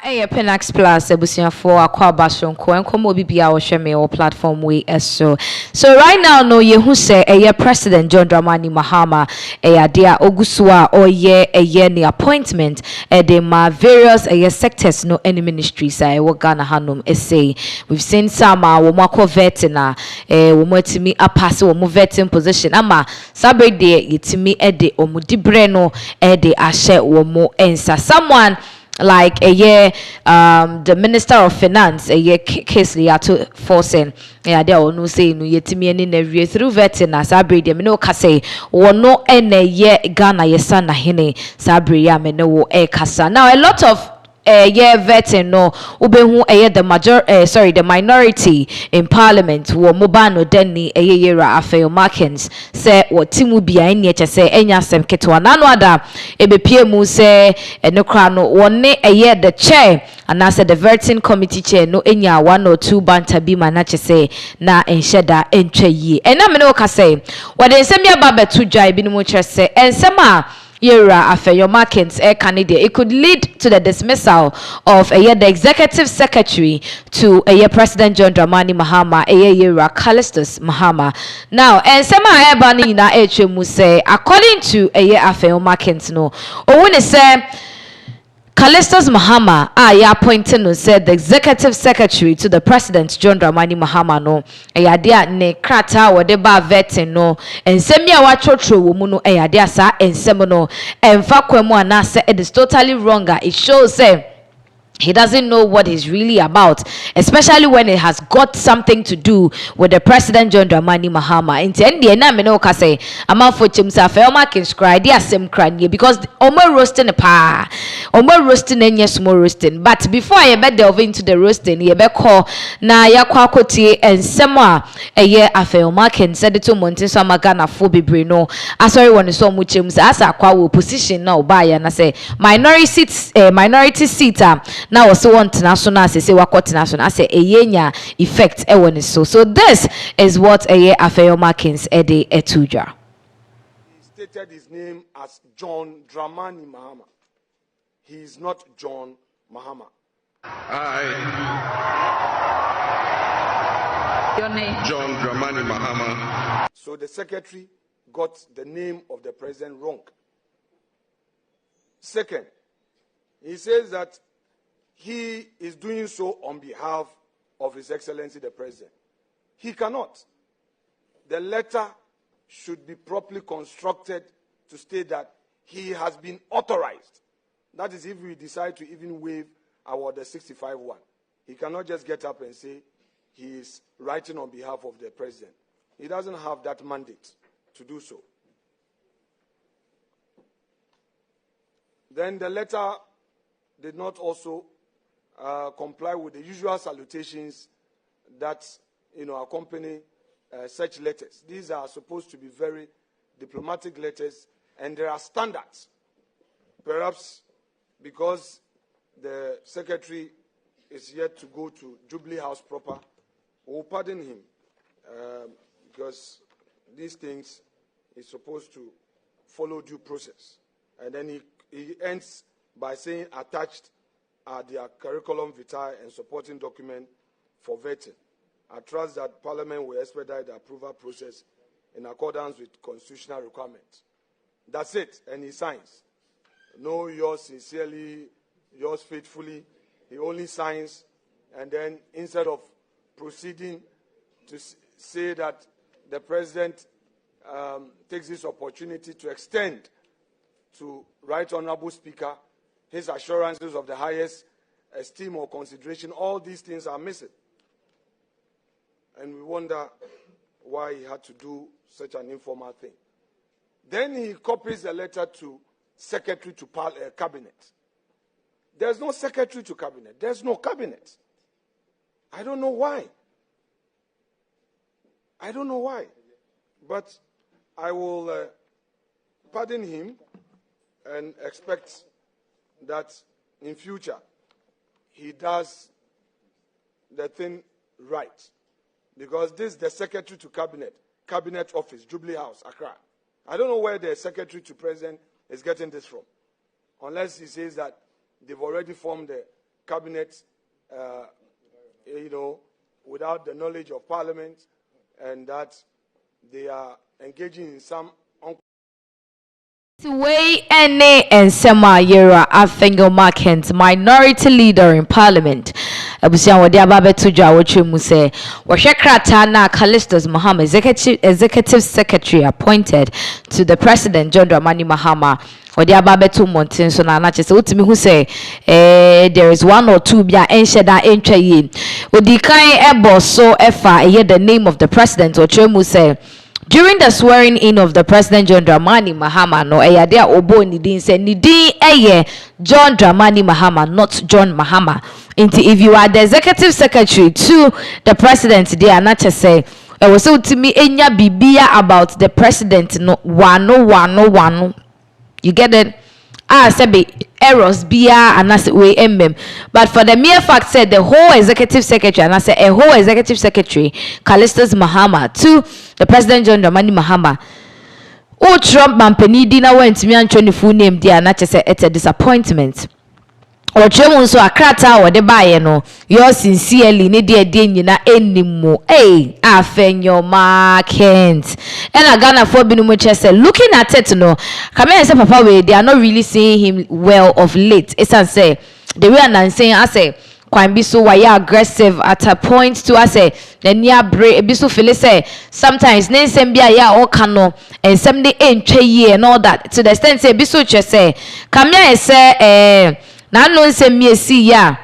Hey, Penax Plus, Ebusian for Aqua Bashon, Koenkomo Bibia or Sheme or platform we so. So right now, no ye who say a President John Dramani Mahama, a dear Ogusua or ye a year ni appointment, de ma various sectors no any ministries I wo Ghana Hanum essay. We've seen some womako vetina, womotimi apase womo vetin position. Ama sabre de yitimi ede omudibreno ede ashe womo ensa. Someone like a year the Minister of Finance a year case to forcing there or no say no yetimi any na through vetting as abri de no kase or no any year Ghana yesa na hene sabri ya me no e kasa. Now a lot of yeah, vetting no ubehu the minority in parliament wo mobano denni yera afeo markins say what timu bia eni say enya sem ketwa nano ada ebepie mu say eno kra no wonne the chair and I said the vetting committee chair no enya 1 or 2 banter bi manache say na ensheda entwe yi ena me no ka say what den sem ya ba betu dwai bi no mo kire say ensema Yera after your markets candidate, it could lead to the dismissal of the executive secretary to President John Dramani Mahama, Yera Callistus Mhama. Now, and some ebani na HMU say, according to after your markets, no, or when it say Callistus Mhama appointed no said the executive secretary to the president John Dramani Mahama no dia ne krata wo de ba vetting no ensemi a wachotro wo mu no dia sa ensem no emfa kwamu anase it is totally wrong. It shows he doesn't know what he's really about, especially when it has got something to do with the president John Dramani Mahama. In the end, na me no ka say ama for chimsa fe o makin scry dia sem kranye because omo roasting pa omo roasting enye small roasting. But before I be delve into the roasting, ye be call na yakwa kotie ensemo a ye afe o makin said to montin so magana fo bebre no asori won so mu chimsa asa kwa wo position na oba na say minority seat now also want national say wakot national say yenya effect e so this is what Afeyo Markins ede etuja. He stated his name as John Dramani Mahama. He is not John Mahama. Your name? John Dramani Mahama. So the secretary got the name of the president wrong. Second, he says that he is doing so on behalf of His Excellency the President. He cannot. The letter should be properly constructed to state that he has been authorized. That is if we decide to even waive our the 65-1. He cannot just get up and say he is writing on behalf of the President. He doesn't have that mandate to do so. Then the letter did not also comply with the usual salutations that accompany such letters. These are supposed to be very diplomatic letters, and there are standards. Perhaps because the secretary is yet to go to Jubilee House proper, we'll pardon him because these things is supposed to follow due process. And then he ends by saying attached are their curriculum vitae and supporting document for vetting. I trust that Parliament will expedite the approval process in accordance with constitutional requirements. That's it, and he signs. No, yours sincerely, yours faithfully. He only signs, and then instead of proceeding to say that the President takes this opportunity to extend to Right Honorable Speaker his assurances of the highest esteem or consideration, all these things are missing. And we wonder why he had to do such an informal thing. Then he copies the letter to Secretary to Cabinet. There's no Secretary to Cabinet. There's no Cabinet. I don't know why. I don't know why. But I will pardon him and expect that in future he does the thing right. Because this is the Secretary to Cabinet Office, Jubilee House, Accra. I don't know where the Secretary to President is getting this from. Unless he says that they've already formed the cabinet, without the knowledge of Parliament, and that they are engaging in some way and Sema Yera Afengo Markent, minority leader in Parliament. Abusia wodi ababe tuja woche mu se wohwe krata na Callistus Mhama, executive secretary appointed to the president John Dramani Mahama. Wodi ababe tu monten so na na chese utimi hu se there is one or two bia ensheda entwa yi. Wodi kan ebo so efa the name of the president woche mu se during the swearing in of the president John Dramani Mahama, no eyade obo ni din say ni din John Dramani Mahama, not John Mahama. If you are the executive secretary to the president, they are not to say was so to me enya bibia about the president no one. You get it? Sebe errors bia and that's way but for the mere fact said the whole executive secretary and I say a whole executive secretary Callistus Mhama to the president John Dramani Mahama Trump mampeni dina went me and the full name there and say it's a disappointment or chemu so akrata or the buyer no yours sincerely ne dear nyina anymore afenyo markent and a Ghana for binumu chese looking at it no come and say papa we they are not really seeing him well of late it's and say the way and saying I say quite be so why aggressive at a point to I say the near break be so feel say sometimes ne sembia ya all cano and someday ain't ye and all that to the extent say be so say come here say na no say me see ya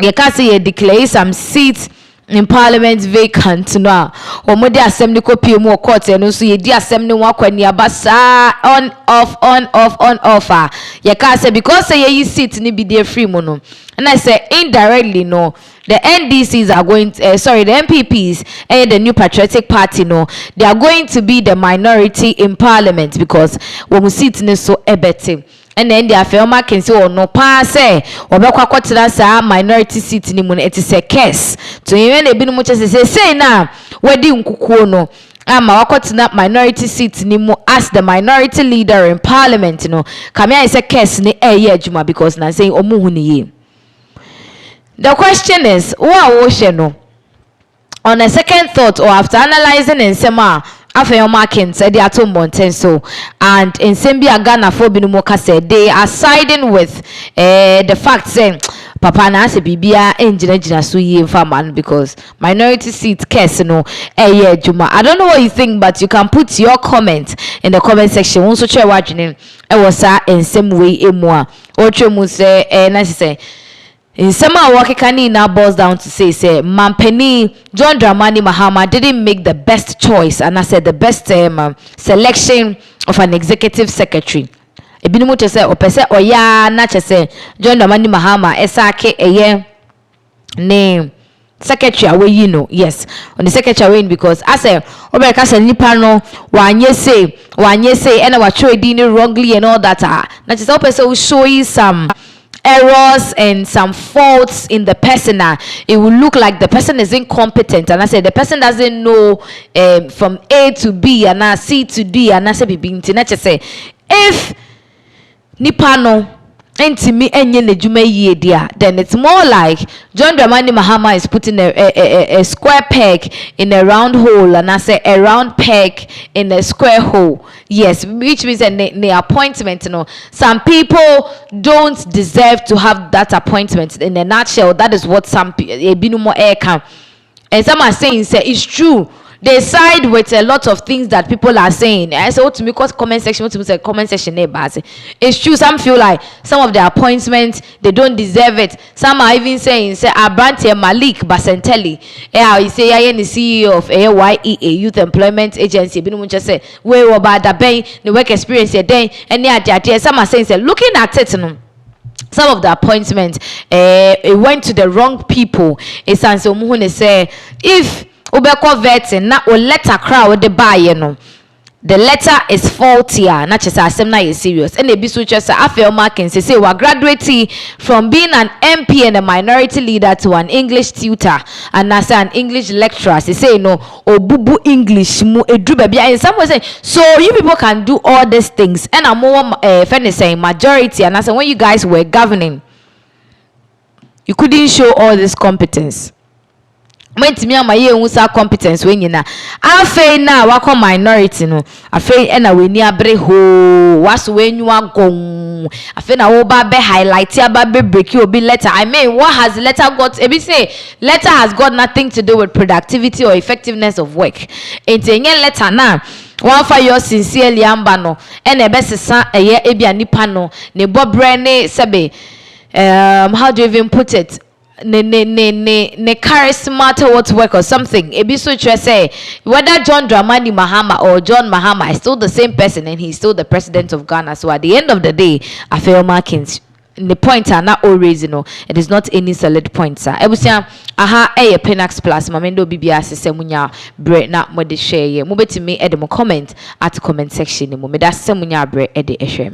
you can say you declare some seats in parliament vacant no o de assembly copy mu court and so ye di assembly one kwani abasa on off you can say because say you seat ni be there free no and I say indirectly no the NDCs are going to, the MPPs and the New Patriotic Party no they are going to be the minority in parliament because when we sit in so ebete and then the affair can say no pass or be minority seat ni mu it is a case to even e bi no mo say na wedi nkukuo no ama wakotina minority seat ni mu as the minority leader in parliament no kamia is a case ni adwuma because na saying omuhu ni ye. The question is no on a second thought or after analyzing in sema after marking said they are too montenso and in Sembia Ghana for binumoka said they are siding with the fact saying papa na se bibia enjina so yi faman because minority seat case no juma. I don't know what you think but you can put your comment in the comment section onso share watching e was in same way emwa ocho mu say na say in some Wakikani now boils down to say Mampeni John Dramani Mahama didn't make the best choice and I said the best selection of an executive secretary. Ebinumu to say opese oya na say John Dramani Mahama esake name secretary away yes on the secretary away because I say obeka say nipa no wanye say and wa try dini wrongly and all that na say opese will show you some errors and some faults in the person. It will look like the person is incompetent and I said the person doesn't know from A to B and C to D and I said say if nipano entimi enye nejume ye dia then it's more like John Dramani Mahama is putting a square peg in a round hole and I say a round peg in a square hole. Yes, which means the appointment, some people don't deserve to have that appointment. In a nutshell, that is what some binumo air can. And some are saying say it's true. They side with a lot of things that people are saying. I say, to me, because comment section, it's true. Some feel like some of the appointments, they don't deserve it. Some are even saying, say, Abrantia Malik Basentelli, he say, I am the CEO of AYEA, Youth Employment Agency. Just say, where about the bank, the work experience, and some are saying, say, looking at it, some of the appointments, it went to the wrong people. It's say, if Ubeko vetting na o letter crowd the buy no. The letter is faulty na chese asem na is serious. And ebi so chese afel marking say we graduate from being an MP and a minority leader to an English tutor and as an English lecturer. Say no obubu English mu edru baby and someone say so you people can do all these things and I'm more saying majority and as when you guys were governing you couldn't show all this competence. Went me ama ye unsa competence when na afei na wako minority no afei na we ni abre ho was when you are gone afei na wo ba be highlight aba be break you obi letter. I mean, what has letter got? Ebi say letter has got nothing to do with productivity or effectiveness of work. Enti enye letter na one for your sincerely amba no and e be sesa eye ebi anipa no ne bobre ne sebe how do you even put it? Ne charisma towards work or something. Ebi so try say whether John Dramani Mahama or John Mahama is still the same person and he's still the president of Ghana. So at the end of the day, I feel markings. The points are not all raised, it is not any solid points. I was saying, aha, Penax plus, Mamendo BBS, Semunya, bread, not more the share. Move to me at the comment section. Mumeda Semunya bread at the share.